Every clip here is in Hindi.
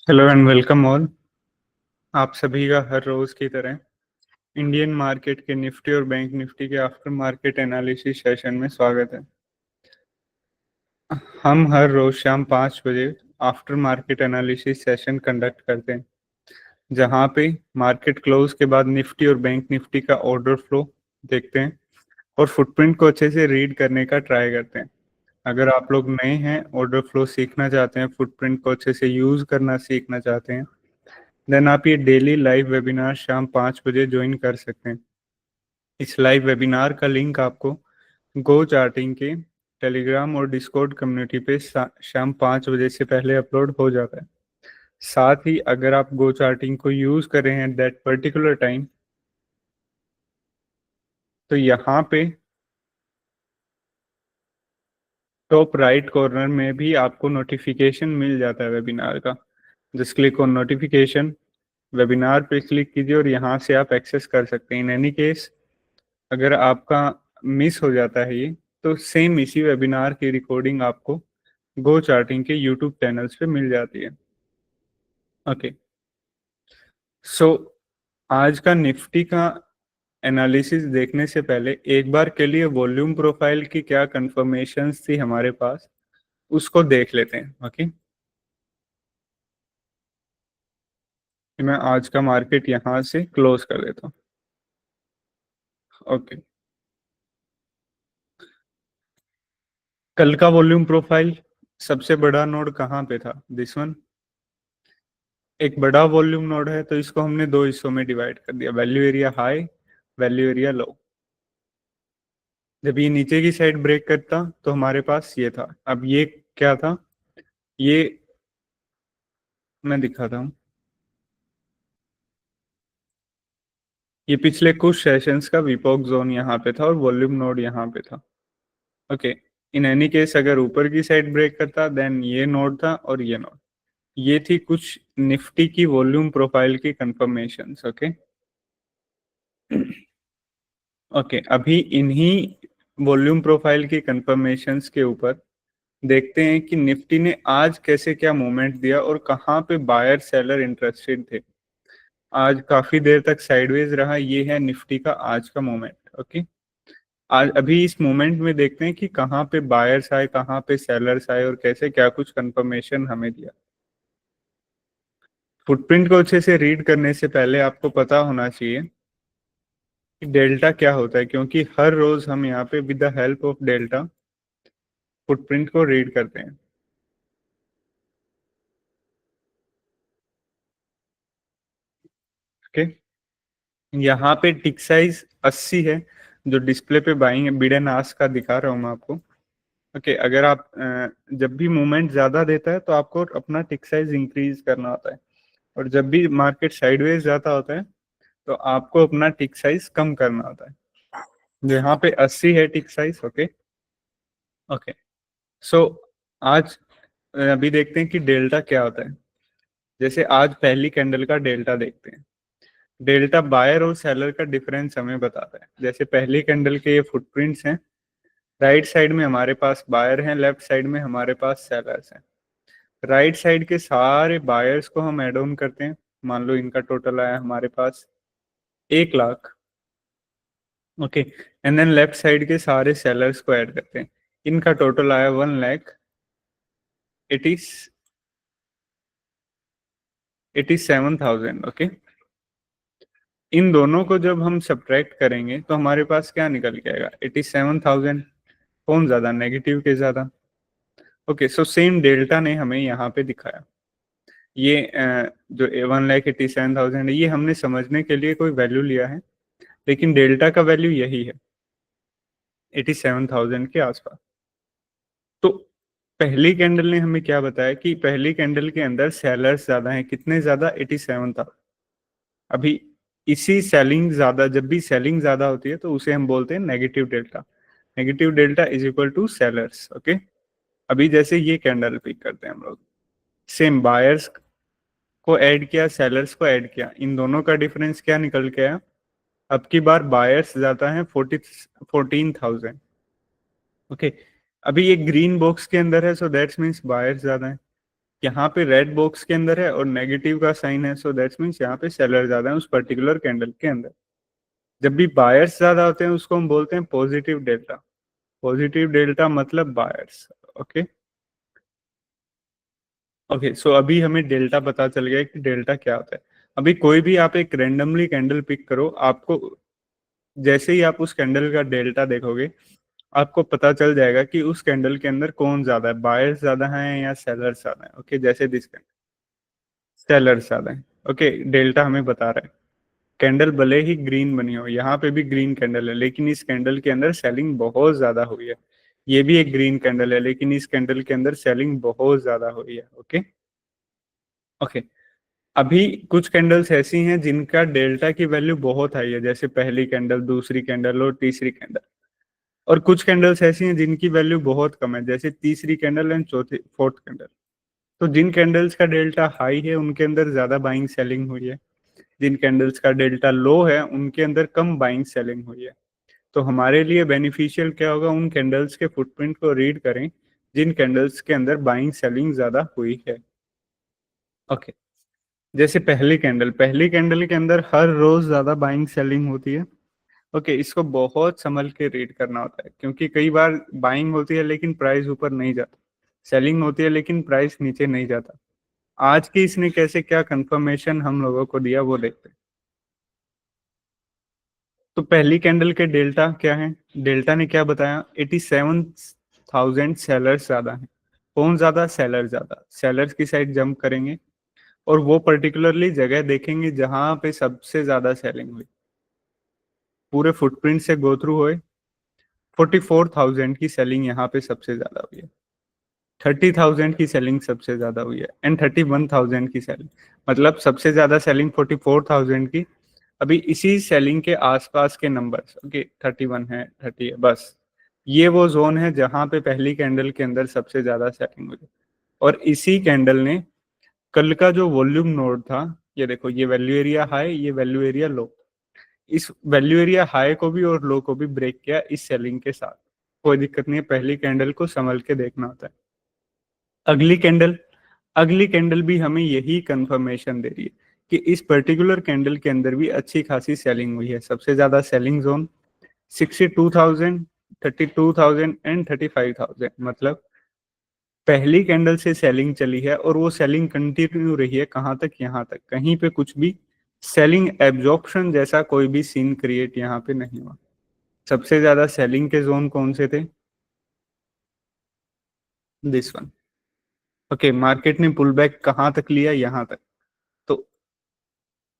Hello and welcome all. आप सभी का हर रोज की तरह इंडियन मार्केट के निफ्टी और बैंक निफ्टी के आफ्टर मार्केट एनालिसिस सेशन में स्वागत है। हम हर रोज शाम 5 बजे after market analysis session conduct करते हैं, जहां पे मार्केट क्लोज के बाद निफ्टी और बैंक निफ्टी का ऑर्डर फ्लो देखते हैं और फुटप्रिंट को अच्छे से रीड करने का ट्राई करते हैं। अगर आप लोग नए हैं, ऑर्डर फ्लो सीखना चाहते हैं, फुटप्रिंट को अच्छे से यूज करना सीखना चाहते हैं, देन आप ये डेली लाइव वेबिनार शाम 5 बजे ज्वाइन कर सकते हैं। इस लाइव वेबिनार का लिंक आपको गो चार्टिंग के टेलीग्राम और डिस्कॉर्ड कम्युनिटी पे शाम 5 बजे से पहले अपलोड हो जाता है। साथ ही अगर आप गो चार्टिंग को यूज कर रहे हैं दैट पर्टिकुलर टाइम, तो यहाँ पे टॉप राइट कॉर्नर में भी आपको नोटिफिकेशन मिल जाता है वेबिनार का। Just click on notification, webinar पे क्लिक कीजिए और यहाँ से आप एक्सेस कर सकते हैं। इन एनी केस अगर आपका मिस हो जाता है ये, तो सेम इसी वेबिनार की रिकॉर्डिंग आपको गो चार्टिंग के यूट्यूब चैनल्स पे मिल जाती है। ओके, सो आज का निफ्टी का एनालिसिस देखने से पहले एक बार के लिए वॉल्यूम प्रोफाइल की क्या कंफर्मेशंस थी हमारे पास, उसको देख लेते हैं। ओके, मैं आज का मार्केट यहाँ से क्लोज कर देता हूँ। ओके, कल का वॉल्यूम प्रोफाइल सबसे बड़ा नोड कहाँ पे था? This one. एक बड़ा वॉल्यूम नोड है, तो इसको हमने दो हिस्सों में डिवाइड कर दिया, value area high, value area low. जब ये नीचे की साइड ब्रेक करता तो हमारे पास ये था। अब ये क्या था? ये मैं दिखाता हूँ। ये पिछले कुछ सेशंस का विपोक जोन यहाँ पे था और वॉल्यूम नोड यहाँ पे था। ओके, इन एनी केस अगर ऊपर की साइड ब्रेक करता देन ये नोड था और ये नोड। ये थी कुछ निफ्टी की वॉल्यूम प्रोफाइल की कंफर्मेशंस। ओके ओके, अभी इन्हीं वॉल्यूम प्रोफाइल की कंफर्मेशंस के ऊपर देखते हैं कि निफ्टी ने आज कैसे क्या मूवमेंट दिया और कहाँ पे बायर सेलर इंटरेस्टेड थे। आज काफी देर तक साइडवेज रहा, ये है निफ्टी का आज का मूवमेंट। ओके, आज अभी इस मूवमेंट में देखते हैं कि कहाँ पे बायर्स आए, कहाँ पे सेलर्स आए और कैसे क्या कुछ कंफर्मेशन हमें दिया। फुटप्रिंट को अच्छे से रीड करने से पहले आपको पता होना चाहिए कि डेल्टा क्या होता है, क्योंकि हर रोज हम यहाँ पे with the help of delta footprint को रीड करते हैं। ओके, यहाँ पे टिक साइज 80 है, जो डिस्प्ले पे बाइंग बिड एंड आस्क का दिखा रहा हूँ मैं आपको। ओके, अगर आप जब भी मूवमेंट ज्यादा देता है तो आपको अपना टिक साइज इंक्रीज करना होता है, और जब भी मार्केट साइडवेज जाता होता है तो आपको अपना टिक साइज कम करना होता है। यहाँ पे 80 है टिक साइज। ओके ओके, सो आज अभी देखते हैं कि डेल्टा क्या होता है। जैसे आज पहली कैंडल का डेल्टा देखते हैं। डेल्टा बायर और सेलर का डिफरेंस हमें बताता है। जैसे पहली कैंडल के ये फुटप्रिंट्स हैं, राइट साइड में हमारे पास बायर हैं, लेफ्ट साइड में हमारे पास सेलर्स हैं। राइट साइड के सारे बायर्स को हम एड ऑन करते हैं। मान लो इनका टोटल आया हमारे पास 1 lakh. Okay, and then left side के सारे सेलर्स को ऐड करते हैं। इनका टोटल आया 1,87,000। ओके, इन दोनों को जब हम सब्ट्रैक्ट करेंगे तो हमारे पास क्या निकल के आएगा? 87,000। कौन ज्यादा, नेगेटिव के ज्यादा? ओके, सो सेम डेल्टा ने हमें यहाँ पे दिखाया। ये जो 1,87,000 है, ये हमने समझने के लिए कोई वैल्यू लिया है, लेकिन डेल्टा का वैल्यू यही है, 87,000 के आसपास। तो पहली कैंडल ने हमें क्या बताया कि पहली कैंडल के अंदर सेलर्स ज्यादा हैं। कितने ज्यादा? 87,000। अभी इसी सेलिंग ज्यादा, जब भी सेलिंग ज्यादा होती है तो उसे हम बोलते हैं negative delta. Negative delta is equal to sellers. Okay, अभी जैसे ये कैंडल पिक करते हैं हम लोग, सेम बायर्स को ऐड किया, सेलर्स को ऐड किया, इन दोनों का डिफरेंस क्या निकल के आया? अब की बार बायर्स ज्यादा है, 14,000। ओके, अभी ये ग्रीन बॉक्स के अंदर है, सो दैट्स मीन्स बायर्स ज्यादा है। यहाँ पे रेड बॉक्स के अंदर है और नेगेटिव का साइन है, सो दैट्स मीन्स यहाँ पे सेलर ज्यादा है उस पर्टिकुलर कैंडल के अंदर। जब भी बायर्स ज्यादा होते हैं उसको हम बोलते हैं पॉजिटिव डेल्टा। पॉजिटिव डेल्टा मतलब बायर्स। ओके। ओके, सो अभी हमें डेल्टा पता चल गया कि डेल्टा क्या होता है। अभी कोई भी आप एक रेंडमली कैंडल पिक करो, आपको जैसे ही आप उस कैंडल का डेल्टा देखोगे आपको पता चल जाएगा कि उस कैंडल के अंदर कौन ज्यादा है, बायर्स ज्यादा है या सेलर्स ज्यादा है। ओके, जैसे दिस सेलर्स ज्यादा है। ओके, डेल्टा हमें बता रहा है कैंडल भले ही ग्रीन बनी हो, यहाँ पे भी ग्रीन कैंडल है लेकिन इस कैंडल के अंदर सेलिंग बहुत ज्यादा हुई है। ये भी एक ग्रीन कैंडल है लेकिन इस कैंडल के अंदर सेलिंग बहुत ज्यादा हुई है। ओके। ओके, अभी कुछ कैंडल्स ऐसी हैं जिनका डेल्टा की वैल्यू बहुत हाई है, जैसे पहली कैंडल, दूसरी कैंडल और तीसरी कैंडल। और कुछ कैंडल्स ऐसी हैं जिनकी वैल्यू बहुत कम है, जैसे तीसरी कैंडल एंड चौथी फोर्थ कैंडल। तो जिन कैंडल्स का डेल्टा हाई है उनके अंदर ज्यादा बाइंग सेलिंग हुई है, जिन कैंडल्स का डेल्टा लो है उनके अंदर कम बाइंग सेलिंग हुई है। तो हमारे लिए बेनिफिशियल क्या होगा, उन कैंडल्स के फुटप्रिंट को रीड करें जिन कैंडल्स के अंदर बाइंग सेलिंग ज्यादा हुई है। ओके, जैसे पहली कैंडल के अंदर हर रोज ज्यादा बाइंग सेलिंग होती है। ओके, इसको बहुत संभल के रीड करना होता है क्योंकि कई बार बाइंग होती है लेकिन प्राइस ऊपर नहीं जाता, सेलिंग होती है लेकिन प्राइस नीचे नहीं जाता। आज की इसने कैसे क्या कंफर्मेशन हम लोगों को दिया वो देखते हैं। तो पहली कैंडल के डेल्टा क्या है, डेल्टा ने क्या बताया, 87,000 सेलर्स ज्यादा है। कौन ज्यादा, सेलर ज्यादा। सेलर्स की साइड जंप करेंगे और वो पर्टिकुलरली जगह देखेंगे जहां पे सबसे ज्यादा सेलिंग हुई, पूरे फुटप्रिंट से गो थ्रू हुए। 44,000 की सेलिंग यहाँ पे सबसे ज्यादा हुई है, 30,000 की सेलिंग सबसे ज्यादा हुई है एंड 31,000 की सेलिंग, मतलब सबसे ज्यादा सेलिंग 44,000 की। अभी इसी सेलिंग के आसपास के नंबर्स, ओके 31 है, 30 है, बस ये वो जोन है जहां पे पहली कैंडल के अंदर सबसे ज्यादा सेलिंग हुई। और इसी कैंडल ने कल का जो वॉल्यूम नोड था, ये देखो, ये वैल्यू एरिया हाई, ये वैल्यू एरिया लो, इस वैल्यू एरिया हाई को भी और लो को भी ब्रेक किया इस सेलिंग के साथ। कोई दिक्कत नहीं है, पहली कैंडल को संभल के देखना होता है। अगली कैंडल, अगली कैंडल भी हमें यही कंफर्मेशन दे रही है कि इस पर्टिकुलर कैंडल के अंदर भी अच्छी खासी सेलिंग हुई है। सबसे ज्यादा सेलिंग जोन 62,000, 32,000 एंड 35,000, मतलब पहली कैंडल से सेलिंग चली है और वो सेलिंग कंटिन्यू रही है कहाँ तक, यहाँ तक। कहीं पे कुछ भी सेलिंग एब्जॉर्प्शन जैसा कोई भी सीन क्रिएट यहाँ पे नहीं हुआ। सबसे ज्यादा सेलिंग के जोन कौन से थे, दिस वन। ओके, मार्केट ने पुल बैक कहाँ तक लिया, यहाँ तक। तो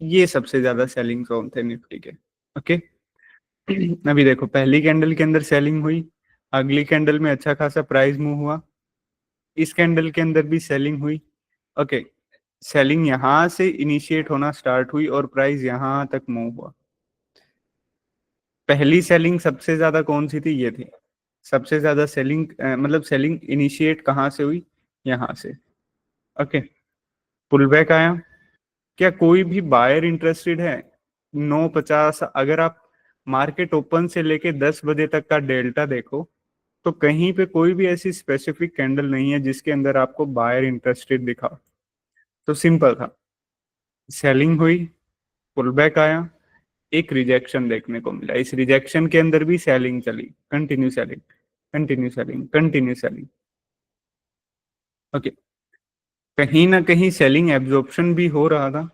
ये सबसे ज्यादा सेलिंग जोन थे निफ्टी के। ओके, अभी देखो पहली कैंडल के अंदर सेलिंग हुई, अगली कैंडल में अच्छा खासा प्राइस मूव हुआ, इस कैंडल के अंदर भी सेलिंग हुई। ओके, सेलिंग यहां से इनिशिएट होना स्टार्ट हुई और प्राइस यहां तक मूव हुआ। पहली सेलिंग सबसे ज्यादा कौन सी थी, ये थी। सबसे ज्यादा सेलिंग मतलब सेलिंग इनिशिएट कहाँ से हुई, यहाँ से। ओके, पुल बैक आया, क्या कोई भी बायर इंटरेस्टेड है, 9:50। अगर आप मार्केट ओपन से लेके 10 बजे तक का डेल्टा देखो तो कहीं पे कोई भी ऐसी स्पेसिफिक कैंडल नहीं है जिसके अंदर आपको बायर इंटरेस्टेड दिखा। तो सिंपल था, सेलिंग हुई, पुल बैक आया, एक रिजेक्शन देखने को मिला, इस रिजेक्शन के अंदर भी सेलिंग चली, continue selling, continue selling, continue selling. Okay, कहीं ना कहीं सेलिंग एब्जॉर्प्शन भी हो रहा था,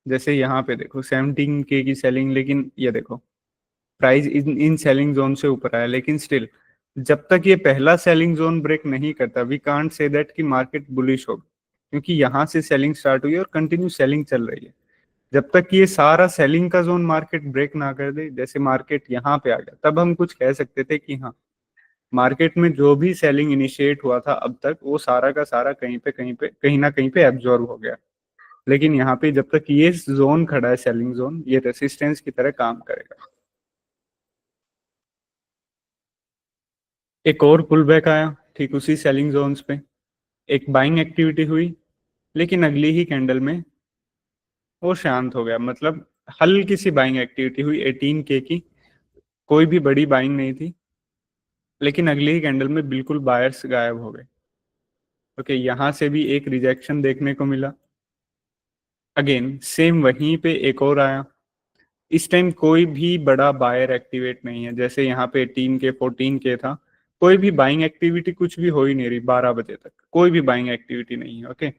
जैसे यहाँ पे देखो 17K की सेलिंग, लेकिन ये देखो प्राइस इन सेलिंग जोन से ऊपर आया, लेकिन स्टिल जब तक ये पहला सेलिंग जोन ब्रेक नहीं करता वी कांट से दैट कि मार्केट बुलिश होगा, क्योंकि यहाँ से सेलिंग स्टार्ट हुई और कंटिन्यू सेलिंग चल रही है। जब तक ये सारा सेलिंग का जोन मार्केट ब्रेक ना कर दे, जैसे मार्केट यहाँ पे आ गया, तब हम कुछ कह सकते थे कि हाँ, मार्केट में जो भी सेलिंग इनिशिएट हुआ था अब तक वो सारा का सारा कहीं पे कहीं ना कहीं पे एब्जॉर्ब हो गया। लेकिन यहाँ पे जब तक ये जोन खड़ा है, सेलिंग जोन, ये रेसिस्टेंस की तरह काम करेगा। एक और पुल बैक आया ठीक उसी सेलिंग जोन्स पे, एक बाइंग एक्टिविटी हुई, लेकिन अगली ही कैंडल में वो शांत हो गया, मतलब हल्की सी बाइंग एक्टिविटी हुई 18K की, कोई भी बड़ी बाइंग नहीं थी, लेकिन अगली ही कैंडल में बिल्कुल बायर्स गायब हो गए। ओके, यहाँ से भी एक रिजेक्शन देखने को मिला, अगेन सेम वहीं पे एक और आया। इस टाइम कोई भी बड़ा बायर एक्टिवेट नहीं है, जैसे यहाँ पे 18K 14K था, कोई भी बाइंग एक्टिविटी कुछ भी हो ही नहीं रही 12 बजे तक, कोई भी बाइंग एक्टिविटी नहीं है। ओके,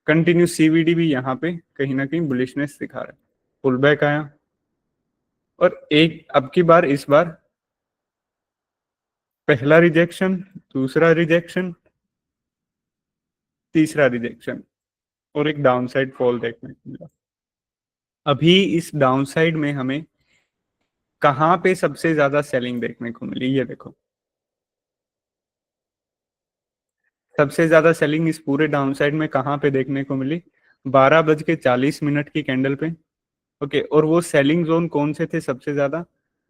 कंटिन्यू सीवीडी भी यहाँ पे कहीं ना कहीं बुलिशनेस दिखा रहा है, पुल बैक आया, और एक अब की बार इस बार पहला रिजेक्शन, दूसरा रिजेक्शन, तीसरा रिजेक्शन, और एक डाउनसाइड फॉल देखने को मिला। अभी इस डाउनसाइड में हमें कहाँ पे सबसे ज्यादा सेलिंग देखने को मिली, ये देखो, सबसे ज्यादा सेलिंग इस पूरे डाउनसाइड में कहाँ पे देखने को मिली, 12:40 की कैंडल पे। ओके, और वो सेलिंग जोन कौन से थे सबसे ज्यादा,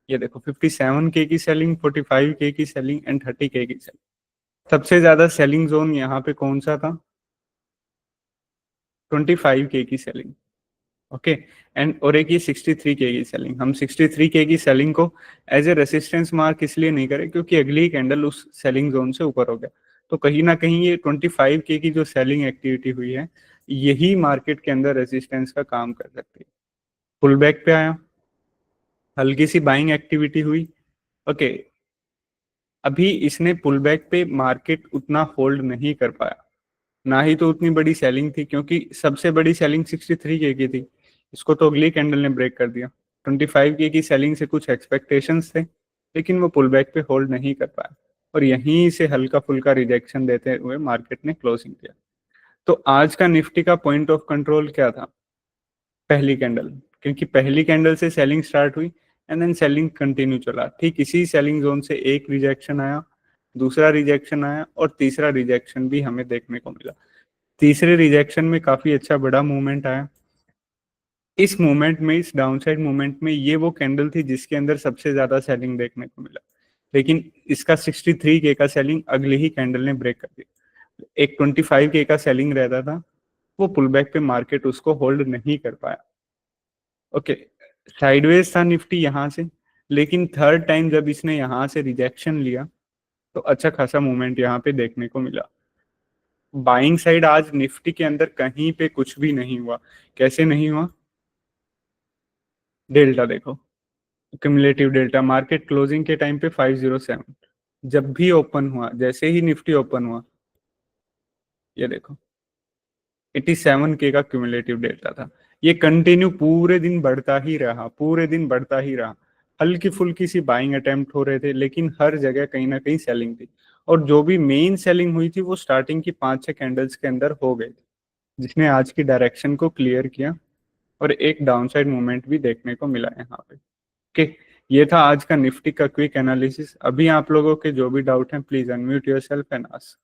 ये देखो, 57K की सेलिंग, 45K की सेलिंग एंड 30K की सेलिंग। सबसे ज्यादा सेलिंग जोन यहाँ पे कौन सा था, 25K की सेलिंग। ओके, एंड और एक ये 63K की सेलिंग। हम 63K की सेलिंग को एज ए रेसिस्टेंस मार्क इसलिए नहीं करें क्योंकि अगली कैंडल उस सेलिंग जोन से ऊपर हो गया, तो कहीं ना कहीं ये 25K की जो सेलिंग एक्टिविटी हुई है, यही मार्केट के अंदर रेसिस्टेंस का काम कर सकती है। पुल बैक पे आया, हल्की सी बाइंग एक्टिविटी हुई। ओके, अभी इसने पुल बैक पे मार्केट उतना होल्ड नहीं कर पाया, ना ही तो उतनी बड़ी सेलिंग थी, क्योंकि सबसे बड़ी सेलिंग 63K की थी, इसको तो अगली कैंडल ने ब्रेक कर दिया। 25K की सेलिंग से कुछ एक्सपेक्टेशंस थे, लेकिन वो पुल बैक पे होल्ड नहीं कर पाया, और यहीं से हल्का फुल्का रिजेक्शन देते हुए मार्केट ने क्लोजिंग किया। तो आज का निफ्टी का पॉइंट ऑफ कंट्रोल क्या था, पहली कैंडल, क्योंकि पहली कैंडल से सेलिंग स्टार्ट हुई एंड देन सेलिंग कंटिन्यू चला, ठीक इसी सेलिंग जोन से एक रिजेक्शन आया, दूसरा रिजेक्शन आया, और तीसरा रिजेक्शन भी हमें देखने को मिला। तीसरे रिजेक्शन में काफी अच्छा बड़ा मूवमेंट आया। इस मूवमेंट में, इस डाउनसाइड मूवमेंट में, ये वो कैंडल थी जिसके अंदर सबसे ज्यादा सेलिंग देखने को मिला, लेकिन इसका 63K का सेलिंग अगली ही कैंडल ने ब्रेक कर दिया। एक 25K का सेलिंग रहता था, वो पुल बैक पे मार्केट उसको होल्ड नहीं कर पाया। ओके, साइडवेज था निफ्टी यहाँ से, लेकिन थर्ड टाइम जब इसने यहाँ से रिजेक्शन लिया, तो अच्छा खासा मूवमेंट यहाँ पे देखने को मिला। बाइंग साइड आज निफ्टी के अंदर कहीं पे कुछ भी नहीं हुआ। कैसे नहीं हुआ, डेल्टा देखो, क्यूमुलेटिव डेल्टा मार्केट क्लोजिंग के टाइम पे 507, जब भी ओपन हुआ, जैसे ही निफ्टी ओपन हुआ, ये देखो 87K का क्यूमुलेटिव डेल्टा था। ये कंटिन्यू पूरे दिन बढ़ता ही रहा, पूरे दिन बढ़ता ही रहा। हल्की फुल्की सी बाइंग अटेम्प्ट हो रहे थे, लेकिन हर जगह कहीं ना कहीं सेलिंग थी, और जो भी मेन सेलिंग हुई थी वो स्टार्टिंग की 5-6 कैंडल्स के अंदर हो गई थी, जिसने आज की डायरेक्शन को क्लियर किया, और एक डाउनसाइड मूवमेंट भी देखने को मिला यहाँ पे। ओके, ये था आज का निफ्टी का क्विक एनालिसिस। अभी आप लोगों के जो भी डाउट हैं, please unmute yourself and ask.